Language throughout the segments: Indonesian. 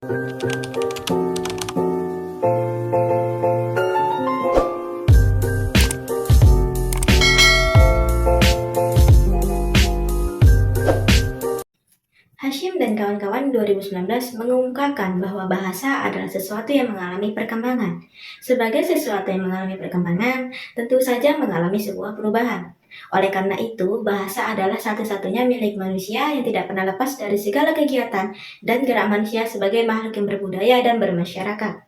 Hashim dan kawan-kawan 2019 mengungkapkan bahwa bahasa adalah sesuatu yang mengalami perkembangan. Sebagai sesuatu yang mengalami perkembangan, tentu saja mengalami sebuah perubahan. Oleh karena itu, bahasa adalah satu-satunya milik manusia yang tidak pernah lepas dari segala kegiatan dan gerak manusia sebagai makhluk yang berbudaya dan bermasyarakat.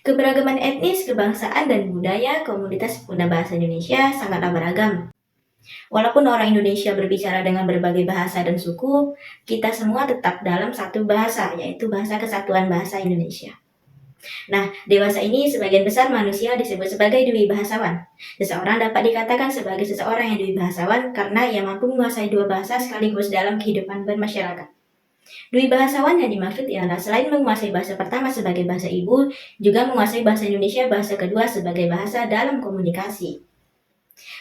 Keberagaman etnis, kebangsaan, dan budaya komunitas pengguna bahasa Indonesia sangatlah beragam. Walaupun orang Indonesia berbicara dengan berbagai bahasa dan suku, kita semua tetap dalam satu bahasa, yaitu bahasa kesatuan bahasa Indonesia. Nah, dewasa ini sebagian besar manusia disebut sebagai dwi bahasawan. Seseorang dapat dikatakan sebagai seseorang yang dwi bahasawan karena ia mampu menguasai dua bahasa sekaligus dalam kehidupan bermasyarakat. Dwi bahasawan yang dimaksud ialah selain menguasai bahasa pertama sebagai bahasa ibu, juga menguasai bahasa Indonesia bahasa kedua sebagai bahasa dalam komunikasi.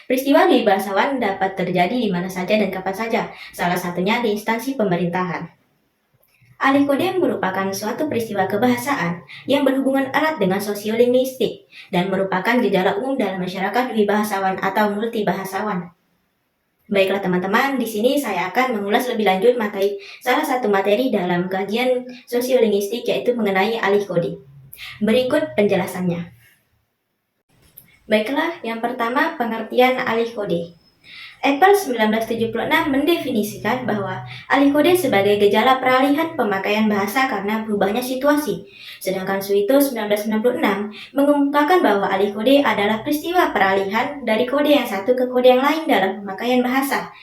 Peristiwa dwi bahasawan dapat terjadi di mana saja dan kapan saja, salah satunya di instansi pemerintahan. Alih kode merupakan suatu peristiwa kebahasaan yang berhubungan erat dengan sosiolinguistik dan merupakan gejala umum dalam masyarakat dwi bahasawan atau multibahasawan. Baiklah teman-teman, di sini saya akan mengulas lebih lanjut salah satu materi dalam kajian sosiolinguistik yaitu mengenai alih kode. Berikut penjelasannya. Baiklah, yang pertama pengertian alih kode. Apple 1976 mendefinisikan bahwa alih kode sebagai gejala peralihan pemakaian bahasa karena berubahnya situasi. Sedangkan Suito 1996 mengemukakan bahwa alih kode adalah peristiwa peralihan dari kode yang satu ke kode yang lain dalam pemakaian bahasa.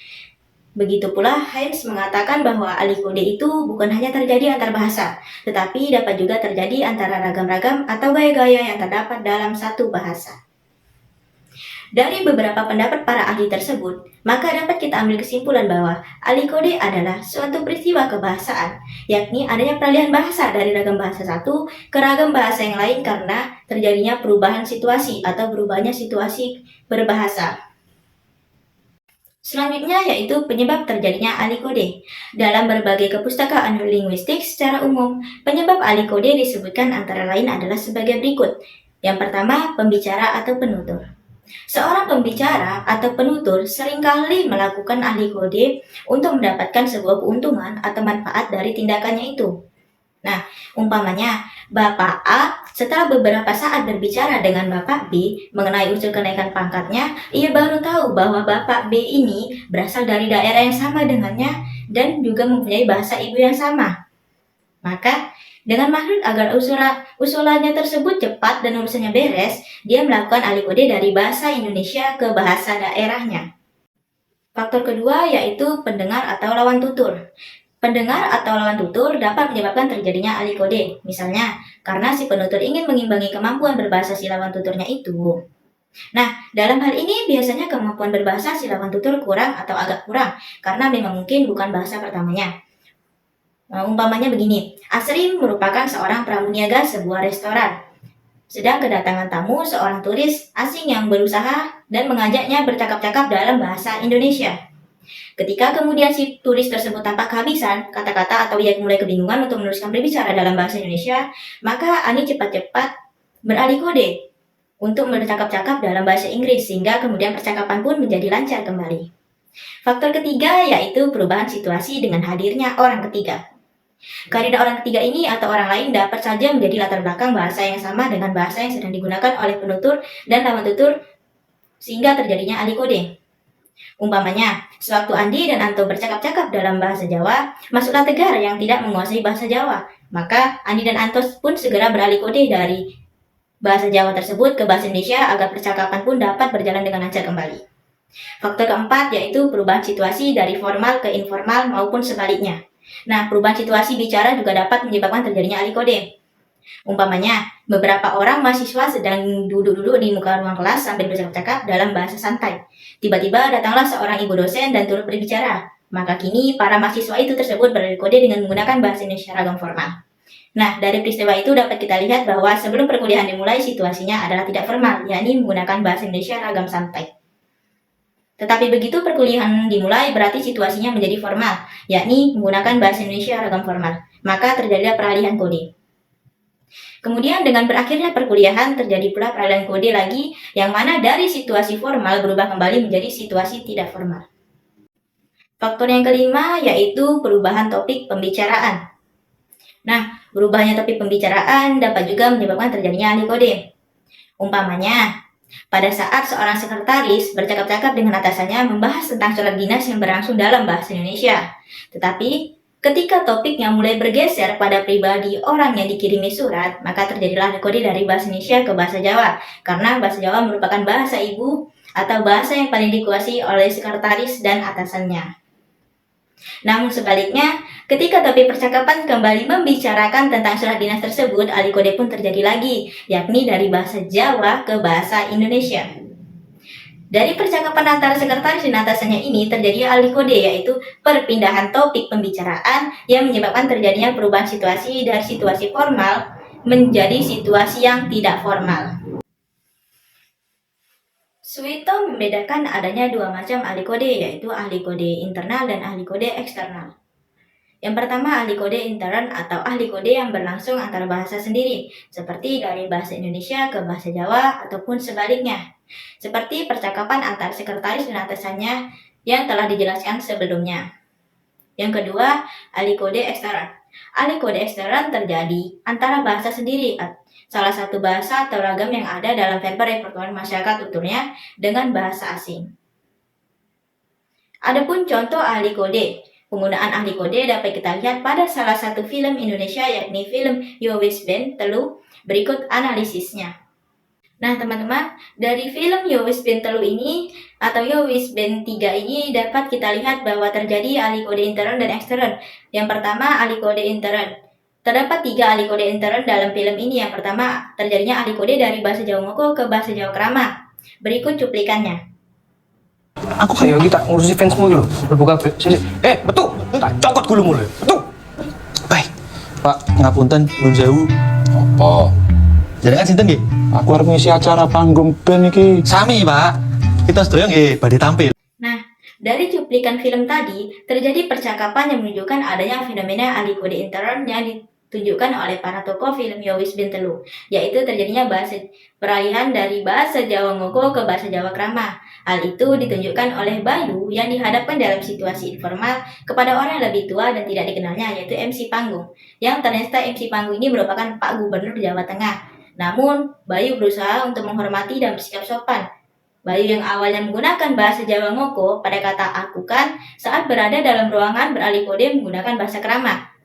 Begitu pula Heinz mengatakan bahwa alih kode itu bukan hanya terjadi antar bahasa, tetapi dapat juga terjadi antara ragam-ragam atau gaya-gaya yang terdapat dalam satu bahasa. Dari beberapa pendapat para ahli tersebut, maka dapat kita ambil kesimpulan bahwa alih kode adalah suatu peristiwa kebahasaan, yakni adanya peralihan bahasa dari ragam bahasa satu ke ragam bahasa yang lain karena terjadinya perubahan situasi atau berubahnya situasi berbahasa. Selanjutnya yaitu penyebab terjadinya alih kode. Dalam berbagai kepustakaan linguistik secara umum, penyebab alih kode disebutkan antara lain adalah sebagai berikut. Yang pertama, pembicara atau penutur. Seorang pembicara atau penutur seringkali melakukan alih kode untuk mendapatkan sebuah keuntungan atau manfaat dari tindakannya itu. Nah, umpamanya, Bapak A setelah beberapa saat berbicara dengan Bapak B mengenai usul kenaikan pangkatnya, ia baru tahu bahwa Bapak B ini berasal dari daerah yang sama dengannya dan juga mempunyai bahasa ibu yang sama. Maka, dengan maksud agar usulannya tersebut cepat dan urusannya beres, dia melakukan alih kode dari bahasa Indonesia ke bahasa daerahnya. Faktor kedua yaitu pendengar atau lawan tutur. Pendengar atau lawan tutur dapat menyebabkan terjadinya alih kode, misalnya karena si penutur ingin mengimbangi kemampuan berbahasa si lawan tuturnya itu. Nah, dalam hal ini biasanya kemampuan berbahasa si lawan tutur kurang atau agak kurang, karena memang mungkin bukan bahasa pertamanya. Umpamanya begini, Asri merupakan seorang pramuniaga sebuah restoran. Sedang kedatangan tamu seorang turis asing yang berusaha dan mengajaknya bercakap-cakap dalam bahasa Indonesia. Ketika kemudian si turis tersebut tampak kehabisan kata-kata atau ia mulai kebingungan untuk meneruskan berbicara dalam bahasa Indonesia, maka Ani cepat-cepat beralih kode untuk bercakap-cakap dalam bahasa Inggris sehingga kemudian percakapan pun menjadi lancar kembali. Faktor ketiga yaitu perubahan situasi dengan hadirnya orang ketiga. Kehadiran orang ketiga ini atau orang lain dapat saja menjadi latar belakang bahasa yang sama dengan bahasa yang sedang digunakan oleh penutur dan lawan tutur sehingga terjadinya alih kode. Umpamanya, sewaktu Andi dan Anto bercakap-cakap dalam bahasa Jawa, masuklah Tegar yang tidak menguasai bahasa Jawa. Maka Andi dan Anto pun segera beralih kode dari bahasa Jawa tersebut ke bahasa Indonesia agar percakapan pun dapat berjalan dengan lancar kembali. Faktor keempat yaitu perubahan situasi dari formal ke informal maupun sebaliknya. Nah, perubahan situasi bicara juga dapat menyebabkan terjadinya alih kode. Umpamanya, beberapa orang mahasiswa sedang duduk-duduk di muka ruang kelas sambil bercakap-cakap dalam bahasa santai. Tiba-tiba datanglah seorang ibu dosen dan turut berbicara. Maka kini para mahasiswa itu tersebut beralih kode dengan menggunakan bahasa Indonesia ragam formal. Nah, dari peristiwa itu dapat kita lihat bahwa sebelum perkuliahan dimulai situasinya adalah tidak formal, yakni menggunakan bahasa Indonesia ragam santai. Tetapi begitu perkuliahan dimulai berarti situasinya menjadi formal, yakni menggunakan bahasa Indonesia ragam formal. maka terjadilah peralihan kode. Kemudian dengan berakhirnya perkuliahan terjadi pula peralihan kode lagi yang mana dari situasi formal berubah kembali menjadi situasi tidak formal. Faktor yang kelima yaitu perubahan topik pembicaraan. Nah, berubahnya topik pembicaraan dapat juga menyebabkan terjadinya alih kode. Umpamanya, pada saat seorang sekretaris bercakap-cakap dengan atasannya membahas tentang surat dinas yang berlangsung dalam bahasa Indonesia. Tetapi, ketika topiknya mulai bergeser pada pribadi orang yang dikirimi surat, maka terjadilah kode dari bahasa Indonesia ke bahasa Jawa, karena bahasa Jawa merupakan bahasa ibu atau bahasa yang paling dikuasai oleh sekretaris dan atasannya. Namun sebaliknya, ketika topik percakapan kembali membicarakan tentang surat dinas tersebut, alih kode pun terjadi lagi, yakni dari bahasa Jawa ke bahasa Indonesia. Dari percakapan antara sekretaris dan atasannya ini terjadi alih kode, yaitu perpindahan topik pembicaraan yang menyebabkan terjadinya perubahan situasi dari situasi formal menjadi situasi yang tidak formal. Suwito membedakan adanya dua macam ahli kode, yaitu ahli kode internal dan ahli kode eksternal. Yang pertama, ahli kode intern atau ahli kode yang berlangsung antara bahasa sendiri, seperti dari bahasa Indonesia ke bahasa Jawa ataupun sebaliknya, seperti percakapan antara sekretaris dan atasannya yang telah dijelaskan sebelumnya. Yang kedua, ahli kode ekstern. Ahli kode ekstern terjadi antara bahasa sendiri, salah satu bahasa atau ragam yang ada dalam verba repertoar masyarakat tuturnya dengan bahasa asing. Adapun contoh ahli kode. Penggunaan ahli kode dapat kita lihat pada salah satu film Indonesia yakni film Yo Wis Ben Telu. Berikut analisisnya. Nah teman-teman, dari film Yo Wis Ben Telu ini atau Yo Wis Ben 3 ini dapat kita lihat bahwa terjadi ahli kode intern dan ekstern. Yang pertama, ahli kode intern. Terdapat 3 ahli kode intern dalam film ini. Yang pertama, terjadinya ahli kode dari bahasa Jawa Ngoko ke bahasa Jawa Krama. Berikut cuplikannya. Aku kayak kita ngurusi fansmu gitu. Berbuka sini. Betul. Tak cokot gulu mulai. Betul. Baik. Pak, ngapunten nun sewu. Apa? Jenengan sinten nggih? Aku harus ngisi acara panggung band iki. Sami, Pak. Kita sedaya nggih badhe tampil. Nah, dari cuplikan film tadi, terjadi percakapan yang menunjukkan adanya fenomena ahli kode intern yang ditunjukkan oleh para tokoh film Yo Wis Ben Telu, yaitu terjadinya peralihan dari bahasa Jawa Ngoko ke bahasa Jawa Krama. Hal itu ditunjukkan oleh Bayu yang dihadapkan dalam situasi informal kepada orang yang lebih tua dan tidak dikenalnya, yaitu MC Panggung. Yang ternyata MC Panggung ini merupakan Pak Gubernur Jawa Tengah. Namun, Bayu berusaha untuk menghormati dan bersikap sopan. Bayu yang awalnya menggunakan bahasa Jawa Ngoko pada kata aku kan saat berada dalam ruangan beralih kode menggunakan bahasa Krama.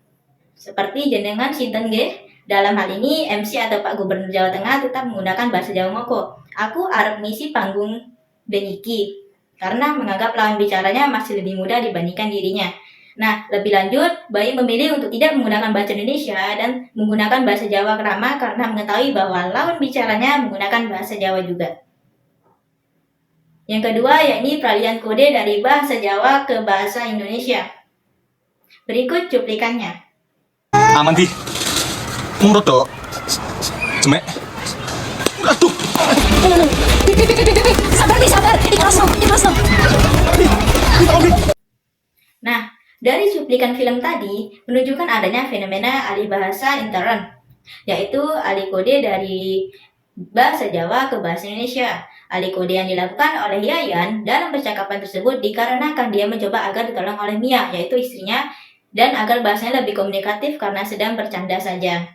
Seperti jenengan sinten nggih? Dalam hal ini MC atau Pak Gubernur Jawa Tengah tetap menggunakan bahasa Jawa Ngoko. Aku arep ngisi panggung Beniki karena menganggap lawan bicaranya masih lebih muda dibandingkan dirinya. Nah, lebih lanjut, Bayu memilih untuk tidak menggunakan bahasa Indonesia dan menggunakan bahasa Jawa Krama karena mengetahui bahwa lawan bicaranya menggunakan bahasa Jawa juga. Yang kedua, yakni peralihan kode dari bahasa Jawa ke bahasa Indonesia. Berikut cuplikannya. Aman di. Murut tok. Cemek. Aduh. Sabar, ikhlas no. Nah, dari cuplikan film tadi menunjukkan adanya fenomena alih bahasa intern, yaitu alih kode dari bahasa Jawa ke bahasa Indonesia. Alih kode yang dilakukan oleh Yayan dalam percakapan tersebut dikarenakan dia mencoba agar ditolong oleh Mia, yaitu istrinya, dan agar bahasanya lebih komunikatif karena sedang bercanda saja.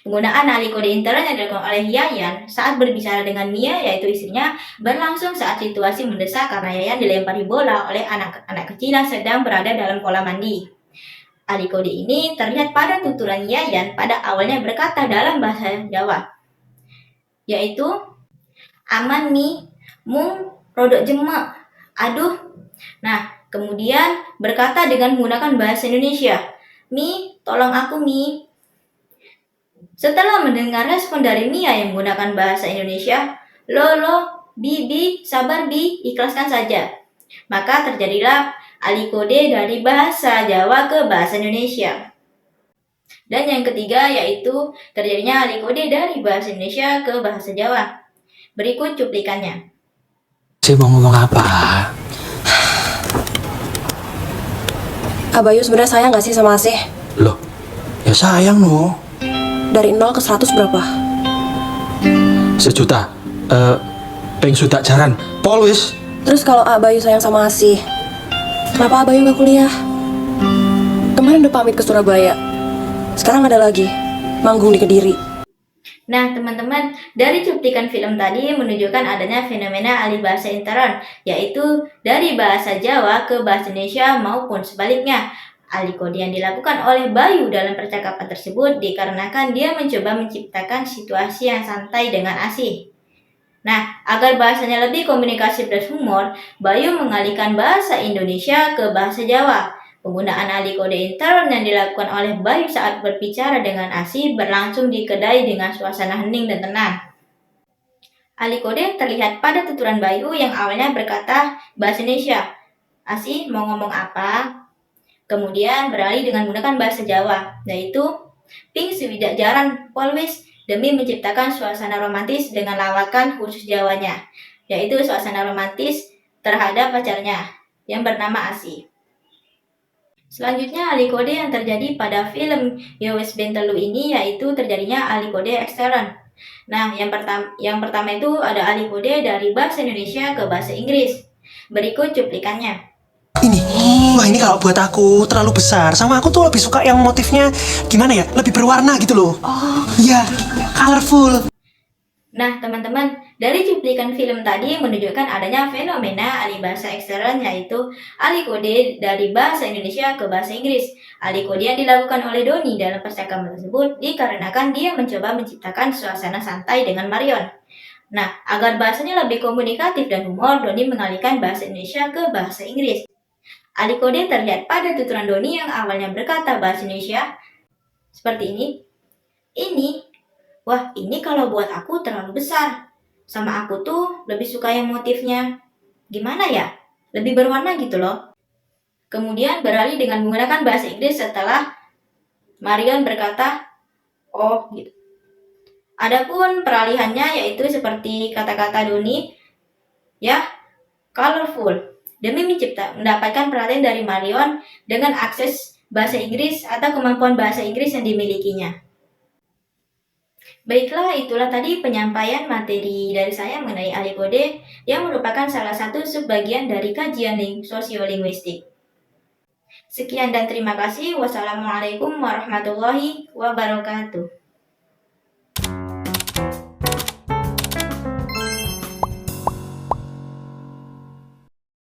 Penggunaan alih kode intern yang dilakukan oleh Yayan saat berbicara dengan Mia, yaitu istrinya, berlangsung saat situasi mendesak karena Yayan dilempari bola oleh anak-anak kecil yang sedang berada dalam kolam mandi. Alih kode ini terlihat pada tuturan Yayan pada awalnya berkata dalam bahasa Jawa, yaitu aman mi, mung, rodok jemek, aduh. Nah, kemudian berkata dengan menggunakan bahasa Indonesia, Mi, tolong aku Mi. Setelah mendengar respon dari Mia yang menggunakan bahasa Indonesia, Lolo, Bibi, sabar Bi, ikhlaskan saja. Maka terjadilah alih kode dari bahasa Jawa ke bahasa Indonesia. Dan yang ketiga yaitu terjadinya alih kode dari bahasa Indonesia ke bahasa Jawa. Berikut cuplikannya. Saya mau ngomong apa? Abayu sebenarnya sayang gak sih sama Asih? Loh, Ya sayang no. Dari 0 ke 100 berapa? 1 juta. Peng sudah jaran. Pol wis. Terus kalau Abayu sayang sama Asih, kenapa Abayu nggak kuliah? Kemarin udah pamit ke Surabaya. Sekarang ada lagi, manggung di Kediri. Nah, teman-teman, dari cuplikan film tadi menunjukkan adanya fenomena alih bahasa intern, yaitu dari bahasa Jawa ke bahasa Indonesia maupun sebaliknya. Alih kode yang dilakukan oleh Bayu dalam percakapan tersebut dikarenakan dia mencoba menciptakan situasi yang santai dengan Asih. Nah, agar bahasanya lebih komunikasi dan humor, Bayu mengalihkan bahasa Indonesia ke bahasa Jawa. Penggunaan alih kode intern yang dilakukan oleh Bayu saat berbicara dengan Asih berlangsung di kedai dengan suasana hening dan tenang. Alih kode terlihat pada tuturan Bayu yang awalnya berkata bahasa Indonesia. Asih mau ngomong apa? Kemudian beralih dengan menggunakan bahasa Jawa, yaitu Ping Swidak Jaran Polwis demi menciptakan suasana romantis dengan lawakan khusus Jawanya, yaitu suasana romantis terhadap pacarnya yang bernama Asih. Selanjutnya, alih kode yang terjadi pada film Yowes Bentelu ini yaitu terjadinya alih kode ekstern. Nah, yang pertama itu ada alih kode dari bahasa Indonesia ke bahasa Inggris. Berikut cuplikannya. Ini, wah ini kalau buat aku terlalu besar. Sama aku tuh lebih suka yang motifnya gimana ya, lebih berwarna gitu loh. Oh, iya, colorful. Nah, teman-teman, dari cuplikan film tadi menunjukkan adanya fenomena alih bahasa ekstern yaitu alih kode dari bahasa Indonesia ke bahasa Inggris. Alih kode yang dilakukan oleh Doni dalam percakapan tersebut dikarenakan dia mencoba menciptakan suasana santai dengan Marion. Nah, agar bahasanya lebih komunikatif dan humor, Doni mengalihkan bahasa Indonesia ke bahasa Inggris. Alih kode terlihat pada tuturan Doni yang awalnya berkata bahasa Indonesia seperti ini. Wah, ini kalau buat aku terlalu besar. Sama aku tuh lebih suka yang motifnya, gimana ya? Lebih berwarna gitu loh. Kemudian beralih dengan menggunakan bahasa Inggris setelah Marion berkata, oh gitu. Adapun peralihannya yaitu seperti kata-kata Doni, ya, colorful. Demi mendapatkan perhatian dari Marion dengan akses bahasa Inggris atau kemampuan bahasa Inggris yang dimilikinya. Baiklah, itulah tadi penyampaian materi dari saya mengenai alih kode yang merupakan salah satu subbagian dari kajian sosiolinguistik. Sekian dan terima kasih. Wassalamualaikum warahmatullahi wabarakatuh.